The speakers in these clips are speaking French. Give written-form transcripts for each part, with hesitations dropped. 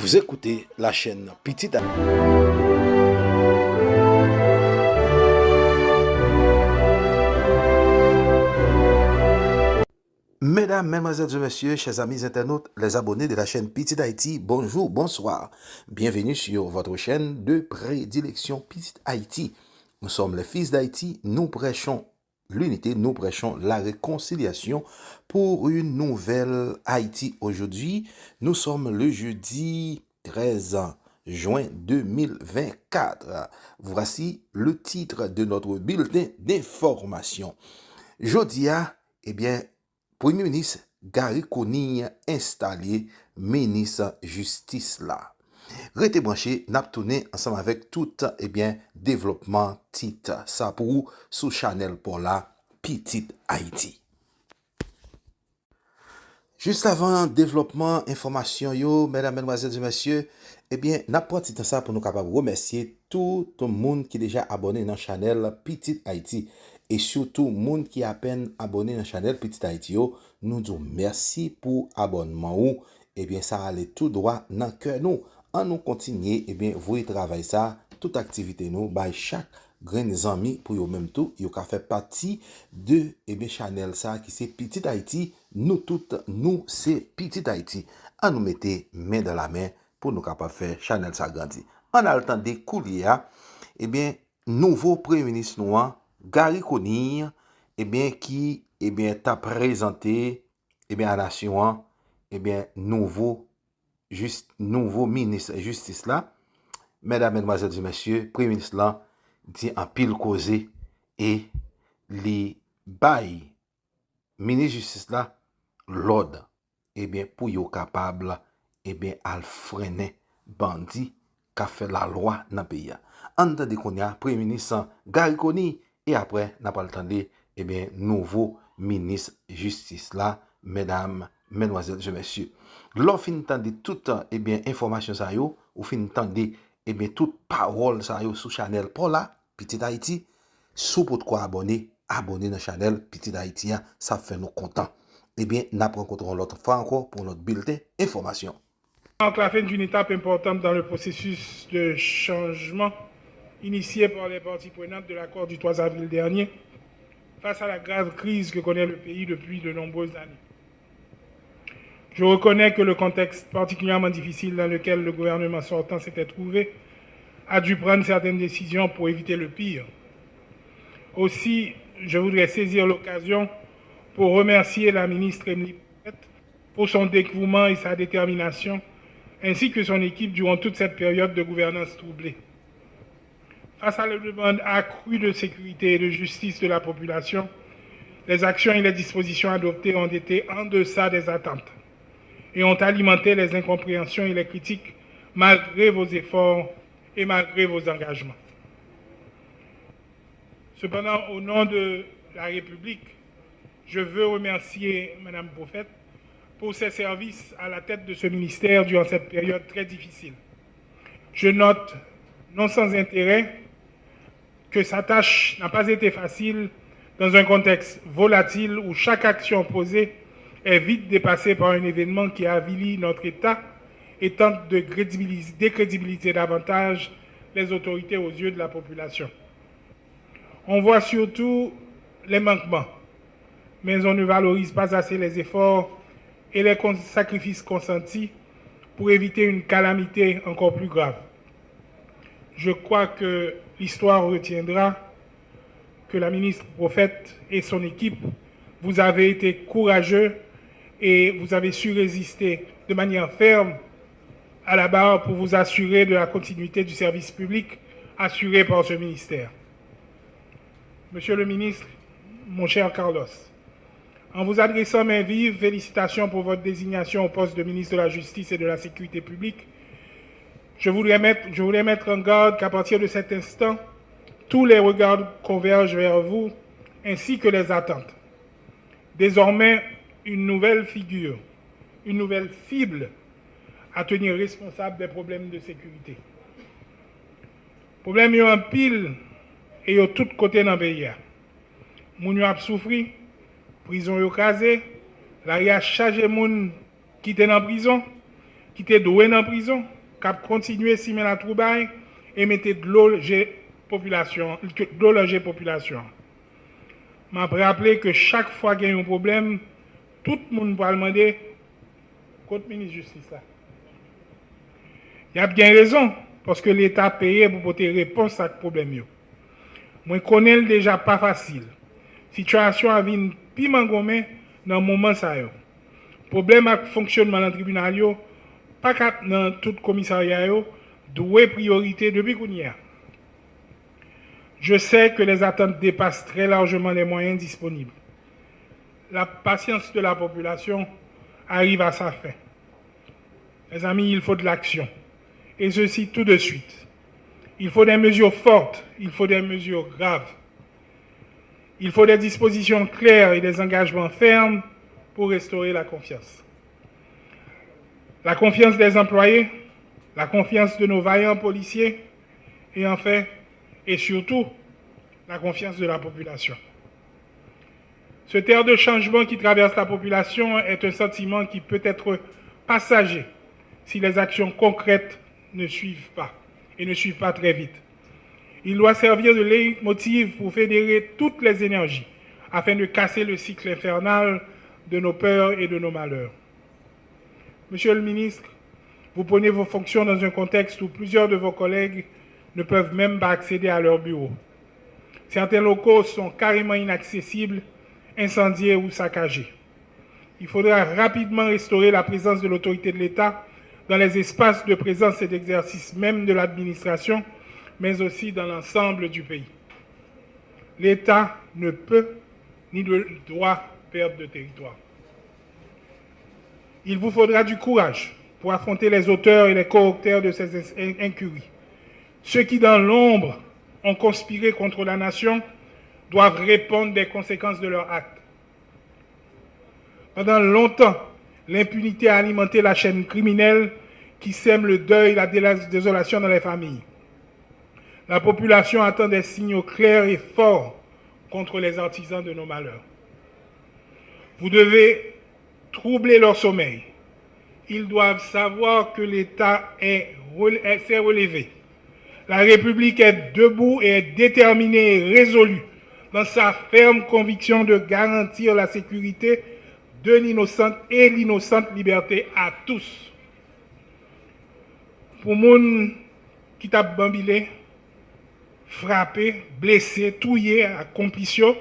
Vous écoutez la chaîne Petite Haïti. Mesdames, Mesdemoiselles et Messieurs, chers amis internautes, les abonnés de la chaîne Petite Haïti, bonjour, bonsoir. Bienvenue sur votre chaîne de prédilection Petite Haïti. Nous sommes les fils d'Haïti, nous prêchons l'unité, nous prêchons la réconciliation pour une nouvelle Haïti. Aujourd'hui, nous sommes le jeudi 13 juin 2024. Voici le titre de notre bulletin d'information. Jodia, Premier ministre Gary Conille installé ministre justice là. Restez branché, n'a tourné ensemble avec tout développement titre ça pour sous channel pour la Petite Haïti. Juste avant développement information yo, mesdames, mesdemoiselles et messieurs, n'a pas petit ça pour nous capable remercier tout le monde qui est déjà abonné dans la channel Petite Haïti et surtout monde qui est à peine abonné dans la channel Petite Haïti yo, nous disons merci pour abonnement ou ça allait tout droit dans cœur nous. En nous continuer vous travailler ça toute activité nous by chaque grands amis pour yo même tout yo ka fait partie de channel ça qui c'est Petite Haïti. Nous toutes nous c'est Petite Haïti. À nous mettre main dans la main pour nous capable faire channel ça grandi. En a le temps de couler nouveau premier ministre noir Gary Conille qui t'a présenté à la nation nouveau ministre de justice là. Mesdames, mesdemoiselles et messieurs, premier ministre là dit en pile causé et les bail ministre de justice là l'ordre pour yo capable à freiner bandit qu'a fait la loi dans pays. Entendez qu'on y a premier ministre Gary Conille et après n'a pas le temps de nouveau ministre de justice là, mesdames, mesdemoiselles et messieurs. L'on fin entendre toute information ça yo ou fin entendre toute parole ça yo sur channel pour la Petite Haïti. Sous pour quoi abonner dans la channel Petite Haïti, ça fait nous contents. Nous rencontrons l'autre fois encore pour notre bulletin information. La fin d'une étape importante dans le processus de changement initié par les parties prenantes de l'accord du 3 avril dernier face à la grave crise que connaît le pays depuis de nombreuses années. Je reconnais que le contexte particulièrement difficile dans lequel le gouvernement sortant s'était trouvé a dû prendre certaines décisions pour éviter le pire. Aussi, je voudrais saisir l'occasion pour remercier la ministre Emily pour son dévouement et sa détermination, ainsi que son équipe durant toute cette période de gouvernance troublée. Face à la demande accrue de sécurité et de justice de la population, les actions et les dispositions adoptées ont été en deçà des attentes et ont alimenté les incompréhensions et les critiques malgré vos efforts et malgré vos engagements. Cependant, au nom de la République, je veux remercier Mme Prophète pour ses services à la tête de ce ministère durant cette période très difficile. Je note, non sans intérêt, que sa tâche n'a pas été facile dans un contexte volatile où chaque action posée est vite dépassée par un événement qui avilit notre État et tente de décrédibiliser davantage les autorités aux yeux de la population. On voit surtout les manquements, mais on ne valorise pas assez les efforts et les sacrifices consentis pour éviter une calamité encore plus grave. Je crois que l'histoire retiendra que la ministre Prophète et son équipe, vous avez été courageux et vous avez su résister de manière ferme à la barre pour vous assurer de la continuité du service public assuré par ce ministère. Monsieur le ministre, mon cher Carlos, en vous adressant mes vives félicitations pour votre désignation au poste de ministre de la Justice et de la Sécurité publique, je voulais mettre en garde qu'à partir de cet instant, tous les regards convergent vers vous, ainsi que les attentes. Désormais, une nouvelle figure, une nouvelle cible à tenir responsable des problèmes de sécurité. Problèmes y en pile et de tous côtés dans le pays. Moun yo a souffri, prison yo krasé, la ria chargé moun qui était en prison, qui était doué en prison, qui a continué à simer la troubaille et mettait de l'eau population. Je me rappelle que chaque fois qu'il y a un problème, tout le monde va demander contre le ministre de la Justice. Il y a bien raison, parce que l'État a payé pour porter réponse à ce problème. Moi, je connais déjà pas facile. La situation a vu piment gommé dans le moment ça. Problème avec le fonctionnement du tribunal, pas dans tout le commissariat, doit priorité depuis qu'on y a. Je sais que les attentes dépassent très largement les moyens disponibles. La patience de la population arrive à sa fin. Mes amis, il faut de l'action. Et ceci tout de suite. Il faut des mesures fortes, il faut des mesures graves. Il faut des dispositions claires et des engagements fermes pour restaurer la confiance. La confiance des employés, la confiance de nos vaillants policiers et enfin, et surtout, la confiance de la population. Ce terre de changement qui traverse la population est un sentiment qui peut être passager si les actions concrètes ne suivent pas et ne suivent pas très vite. Il doit servir de leitmotiv pour fédérer toutes les énergies afin de casser le cycle infernal de nos peurs et de nos malheurs. Monsieur le ministre, vous prenez vos fonctions dans un contexte où plusieurs de vos collègues ne peuvent même pas accéder à leur bureau. Certains locaux sont carrément inaccessibles, incendiés ou saccagés. Il faudra rapidement restaurer la présence de l'autorité de l'État dans les espaces de présence et d'exercice même de l'administration, mais aussi dans l'ensemble du pays. L'État ne peut ni ne doit perdre de territoire. Il vous faudra du courage pour affronter les auteurs et les co-auteurs de ces incuries. Ceux qui, dans l'ombre, ont conspiré contre la nation doivent répondre des conséquences de leurs actes. Pendant longtemps, l'impunité a alimenté la chaîne criminelle qui sème le deuil et la désolation dans les familles. La population attend des signaux clairs et forts contre les artisans de nos malheurs. Vous devez troubler leur sommeil. Ils doivent savoir que l'État s'est relevé. La République est debout et est déterminée et résolue dans sa ferme conviction de garantir la sécurité de l'innocente et l'innocente liberté à tous. Pour les gens qui t'a bambilé, frappé, blessé, touillé à complicien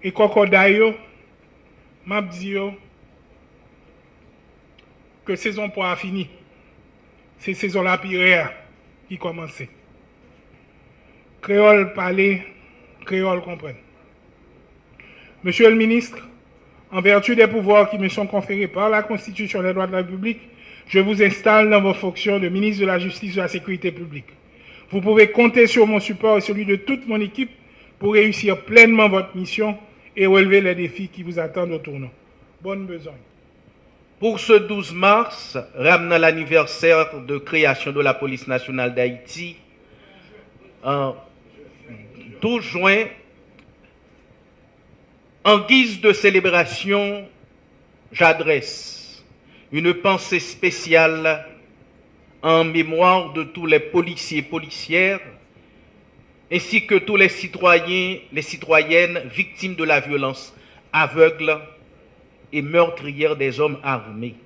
et cocodayo, m'a dit que saison pour a fini. C'est saison la pire qui commençait. Créole parler, créole comprendre. Monsieur le ministre, en vertu des pouvoirs qui me sont conférés par la Constitution des droits de la République, je vous installe dans vos fonctions de ministre de la Justice et de la Sécurité publique. Vous pouvez compter sur mon support et celui de toute mon équipe pour réussir pleinement votre mission et relever les défis qui vous attendent au tournant. Bonne besogne. Pour ce 12 mars, ramenant l'anniversaire de création de la police nationale d'Haïti, en 12 juin, en guise de célébration, j'adresse une pensée spéciale en mémoire de tous les policiers et policières, ainsi que tous les citoyens, les citoyennes victimes de la violence aveugle et meurtrière des hommes armés.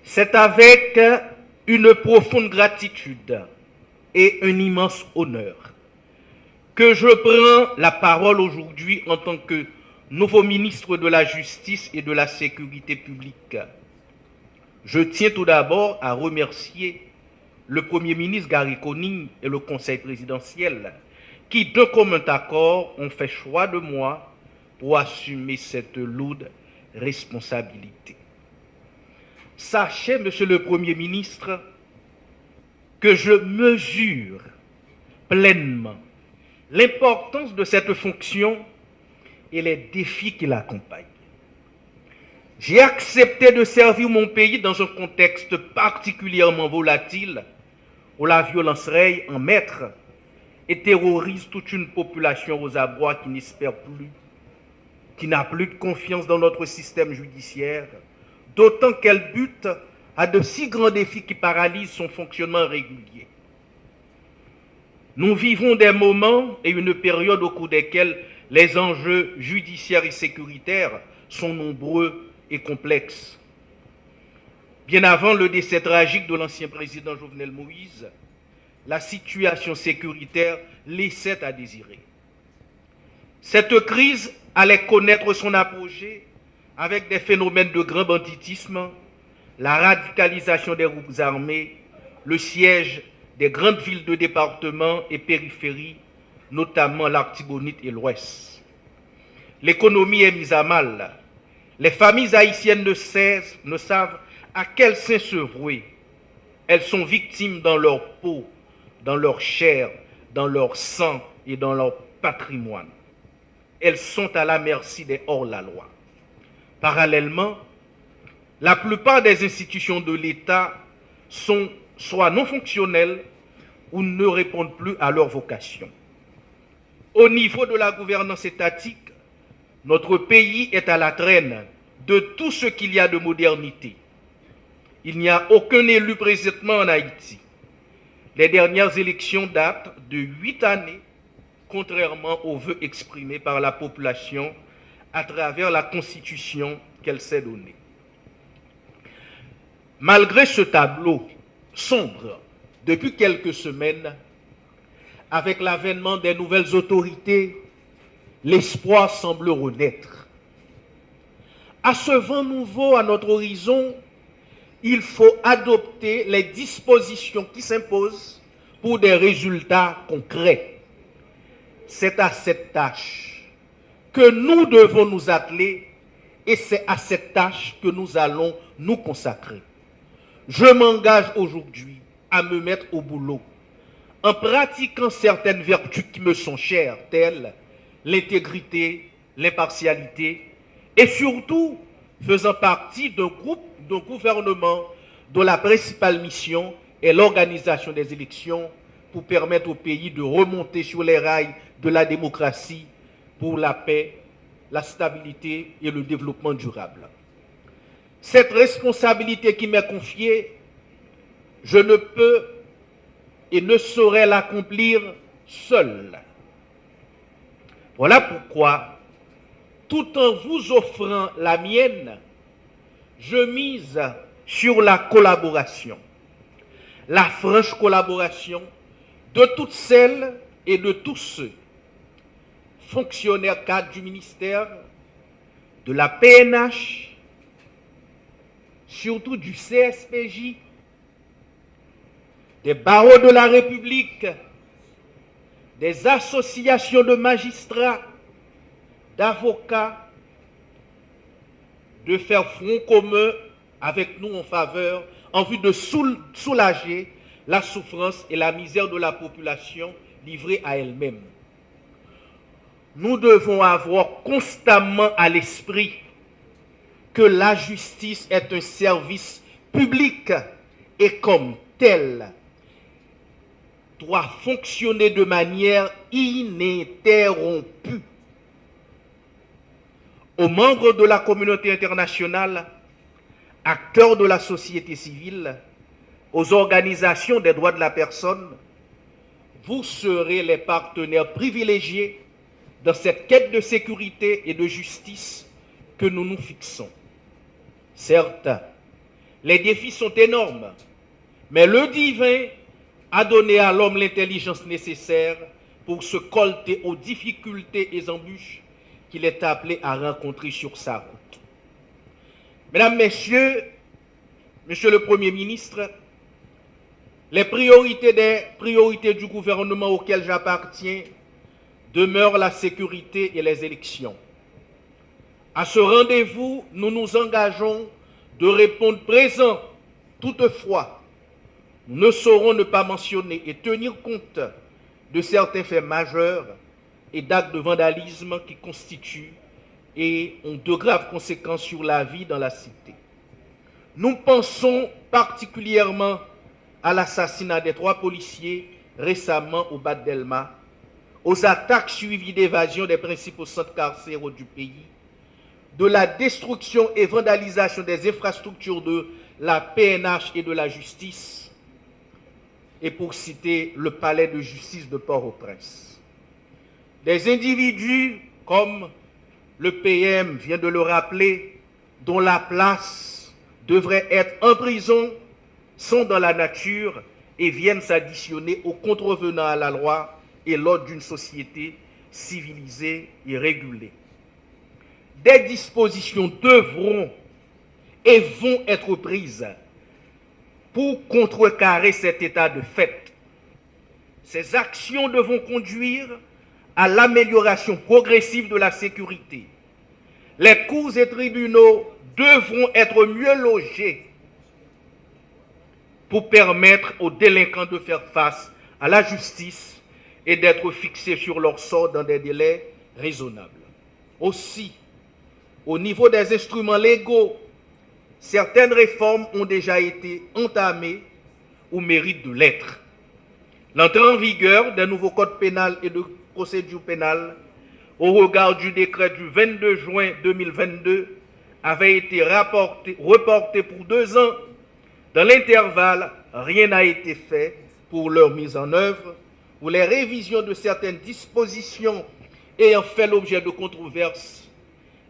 C'est avec une profonde gratitude et un immense honneur que je prends la parole aujourd'hui en tant que nouveau ministre de la Justice et de la Sécurité publique. Je tiens tout d'abord à remercier le Premier ministre Gary Conille et le Conseil présidentiel qui, de commun accord, ont fait choix de moi pour assumer cette lourde responsabilité. Sachez, Monsieur le Premier ministre, que je mesure pleinement l'importance de cette fonction et les défis qui l'accompagnent. J'ai accepté de servir mon pays dans un contexte particulièrement volatile où la violence règne en maître et terrorise toute une population aux abois qui n'espère plus, qui n'a plus de confiance dans notre système judiciaire, d'autant qu'elle bute à de si grands défis qui paralysent son fonctionnement régulier. Nous vivons des moments et une période au cours desquels les enjeux judiciaires et sécuritaires sont nombreux et complexes. Bien avant le décès tragique de l'ancien président Jovenel Moïse, la situation sécuritaire laissait à désirer. Cette crise allait connaître son apogée avec des phénomènes de grand banditisme, la radicalisation des groupes armés, le siège des grandes villes de département et périphéries, notamment l'Artibonite et l'Ouest. L'économie est mise à mal. Les familles haïtiennes ne savent à quel sein se vouer. Elles sont victimes dans leur peau, dans leur chair, dans leur sang et dans leur patrimoine. Elles sont à la merci des hors-la-loi. Parallèlement, la plupart des institutions de l'État sont soit non fonctionnelles ou ne répondent plus à leur vocation. Au niveau de la gouvernance étatique, notre pays est à la traîne de tout ce qu'il y a de modernité. Il n'y a aucun élu présentement en Haïti. Les dernières élections datent de 8 années, contrairement aux vœux exprimés par la population à travers la constitution qu'elle s'est donnée. Malgré ce tableau sombre, depuis quelques semaines, avec l'avènement des nouvelles autorités, l'espoir semble renaître. À ce vent nouveau à notre horizon, il faut adopter les dispositions qui s'imposent pour des résultats concrets. C'est à cette tâche que nous devons nous atteler et c'est à cette tâche que nous allons nous consacrer. Je m'engage aujourd'hui à me mettre au boulot en pratiquant certaines vertus qui me sont chères, telles l'intégrité, l'impartialité et surtout faisant partie d'un gouvernement dont la principale mission est l'organisation des élections pour permettre au pays de remonter sur les rails de la démocratie pour la paix, la stabilité et le développement durable. Cette responsabilité qui m'est confiée, je ne peux et ne saurais l'accomplir seul. Voilà pourquoi, tout en vous offrant la mienne, je mise sur la collaboration, la franche collaboration de toutes celles et de tous ceux, fonctionnaires cadres du ministère, de la PNH, surtout du CSPJ, des barreaux de la République, des associations de magistrats, d'avocats, de faire front commun avec nous en vue de soulager la souffrance et la misère de la population livrée à elle-même. Nous devons avoir constamment à l'esprit que la justice est un service public et comme tel doit fonctionner de manière ininterrompue. Aux membres de la communauté internationale, acteurs de la société civile, aux organisations des droits de la personne, vous serez les partenaires privilégiés dans cette quête de sécurité et de justice que nous nous fixons. Certes, les défis sont énormes, mais le divin a donné à l'homme l'intelligence nécessaire pour se colter aux difficultés et embûches qu'il est appelé à rencontrer sur sa route. Mesdames, Messieurs, Monsieur le Premier ministre, les priorités du gouvernement auquel j'appartiens demeurent la sécurité et les élections. À ce rendez-vous, nous nous engageons de répondre présent. Toutefois, nous ne saurons ne pas mentionner et tenir compte de certains faits majeurs et d'actes de vandalisme qui constituent et ont de graves conséquences sur la vie dans la cité. Nous pensons particulièrement à l'assassinat des 3 policiers récemment au Bad Delma, aux attaques suivies d'évasion des principaux centres carcéraux du pays, de la destruction et vandalisation des infrastructures de la PNH et de la justice, et pour citer le palais de justice de Port-au-Prince. Des individus, comme le PM vient de le rappeler, dont la place devrait être en prison, sont dans la nature et viennent s'additionner aux contrevenants à la loi et l'ordre d'une société civilisée et régulée. Des dispositions devront et vont être prises pour contrecarrer cet état de fait. Ces actions devront conduire à l'amélioration progressive de la sécurité. Les cours et tribunaux devront être mieux logés pour permettre aux délinquants de faire face à la justice et d'être fixés sur leur sort dans des délais raisonnables. Aussi, au niveau des instruments légaux, certaines réformes ont déjà été entamées ou méritent de l'être. L'entrée en vigueur des nouveaux codes pénals et de procédure pénale au regard du décret du 22 juin 2022 avait été reportée pour 2 ans. Dans l'intervalle, rien n'a été fait pour leur mise en œuvre ou les révisions de certaines dispositions ayant fait l'objet de controverses.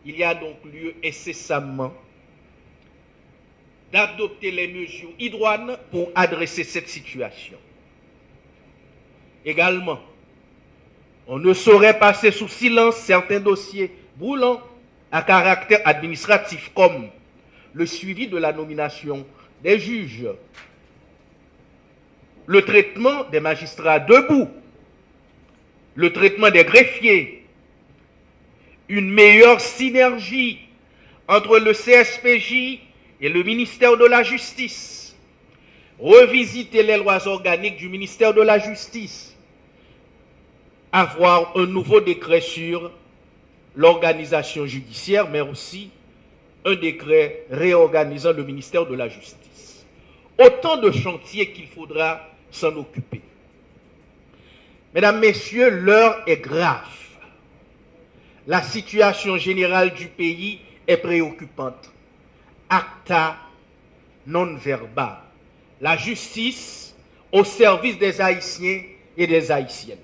Il y a donc lieu incessamment d'adopter les mesures idoines pour adresser cette situation. Également, on ne saurait passer sous silence certains dossiers brûlants à caractère administratif comme le suivi de la nomination des juges, le traitement des magistrats debout, le traitement des greffiers, une meilleure synergie entre le CSPJ et le ministère de la Justice, revisiter les lois organiques du ministère de la Justice, avoir un nouveau décret sur l'organisation judiciaire, mais aussi un décret réorganisant le ministère de la Justice. Autant de chantiers qu'il faudra s'en occuper. Mesdames, Messieurs, l'heure est grave. La situation générale du pays est préoccupante. Acta non verba. La justice au service des Haïtiens et des Haïtiennes.